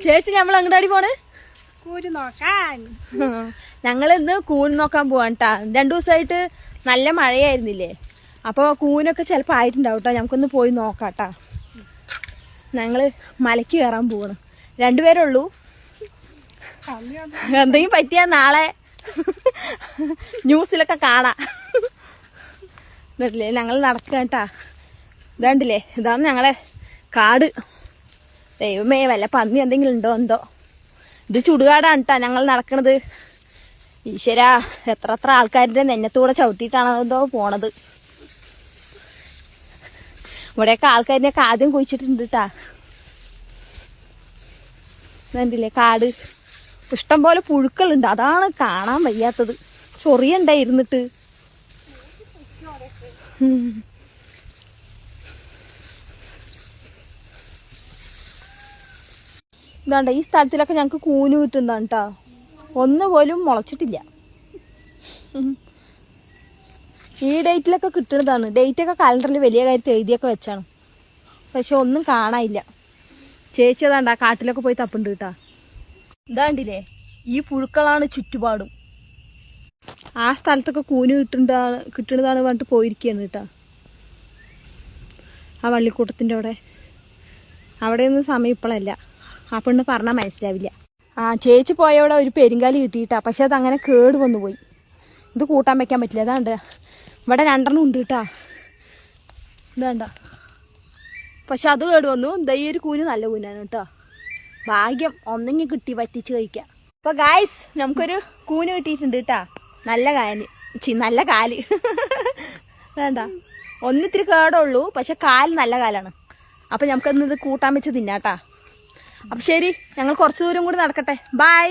ചേച്ചി നമ്മൾ അങ്ങടാടി പോണ് കൂര് നോക്കാൻ. ഞങ്ങളിന്ന് കൂൺ നോക്കാൻ പോവാണ് കേട്ടാ. 2 ദിവസമായിട്ട് നല്ല മഴയായിരുന്നില്ലേ, അപ്പോൾ കൂനൊക്കെ ചിലപ്പോൾ ആയിട്ടുണ്ടാവും കേട്ടോ. നമുക്കൊന്ന് പോയി നോക്കാട്ടാ. ഞങ്ങള് മലയ്ക്ക് കയറാൻ പോവാണ്. 2 പേരേ ഉള്ളൂ. എന്തെങ്കിലും പറ്റിയാ നാളെ ന്യൂസിലൊക്കെ കാണാം. എന്നിട്ടില്ലേ ഞങ്ങൾ നടക്കുക കേട്ടാ. ഇതാണ്ടില്ലേ, ഇതാണ് ഞങ്ങളെ കാട്. ദൈവമേ, വല്ല പന്നി എന്തെങ്കിലും ഉണ്ടോ എന്തോ. ഇത് ചുടുകാടാണ് കേട്ടാ ഞങ്ങൾ നടക്കണത്. ഈശ്വരാ, എത്ര ആൾക്കാരുടെ നെഞ്ഞത്തൂടെ ചവിട്ടിയിട്ടാണ് എന്തോ പോണത്. ഇവിടെയൊക്കെ ആൾക്കാരിനെയൊക്കെ ആദ്യം കുഴിച്ചിട്ടുണ്ട് കേട്ടാ. ഇതണ്ടില്ലേ കാട്, ഇഷ്ടം പോലെ പുഴുക്കളുണ്ട്. അതാണ് കാണാൻ വയ്യാത്തത്. ചൊറിയുണ്ടായിരുന്നിട്ട്. ഇതാണ്ട ഈ സ്ഥലത്തിലൊക്കെ ഞങ്ങക്ക് കൂന് കിട്ടുന്നതാണ് കേട്ടോ. ഒന്നുപോലും മുളച്ചിട്ടില്ല. ഈ ഡേറ്റിലൊക്കെ കിട്ടുന്നതാണ്. ഡേറ്റൊക്കെ കലണ്ടറിൽ വലിയ കാര്യത്തിൽ എഴുതിയൊക്കെ വെച്ചാണ്, പക്ഷെ ഒന്നും കാണാനില്ല. ചേച്ചി അതാണ്ടാ കാട്ടിലൊക്കെ പോയി തപ്പുണ്ട് കേട്ടാ. ഇതാണ്ടില്ലേ ഈ പുഴുക്കളാണ് ചുറ്റുപാടും. ആ സ്ഥലത്തൊക്കെ കൂന് കിട്ടുന്നതാണ് പറഞ്ഞിട്ട് പോയിരിക്കുകയാണ് കേട്ടാ. ആ വള്ളിക്കൂട്ടത്തിൻ്റെ അവിടെയൊന്നും സമയം ഇപ്പോഴല്ല. ആ പെണ്ണ് പറഞ്ഞാൽ മനസ്സിലാവില്ല. ആ ചേച്ചി പോയവിടെ ഒരു പെരുങ്കാലി കിട്ടിയിട്ടാ, പക്ഷെ അത് അങ്ങനെ കേട് വന്നു പോയി. ഇത് കൂട്ടാൻ വയ്ക്കാൻ പറ്റില്ല. അതാണ്ട് ഇവിടെ 2 ഉണ്ട് കേട്ടാ. ഇതാണ്ട, പക്ഷെ അത് കേട് വന്നു. ഈ ഒരു കൂന് നല്ല കൂനാണ് കേട്ടോ. ഭാഗ്യം ഒന്നെങ്കിൽ കിട്ടി വറ്റിച്ച് കഴിക്കാം. അപ്പൊ ഗായ്സ്, നമുക്കൊരു കൂന് കിട്ടിയിട്ടുണ്ട് കേട്ടാ. നല്ല കാല് വേണ്ട, ഒന്നിത്തിരി കേടുള്ളൂ, പക്ഷെ കാല് നല്ല കാലാണ്. അപ്പൊ നമുക്കൊന്ന് ഇത് കൂട്ടാൻ വെച്ച് തിന്നാട്ടാ. അപ്പൊ ശരി, ഞങ്ങൾ കുറച്ച് ദൂരം കൂടി നടക്കട്ടെ. ബൈ.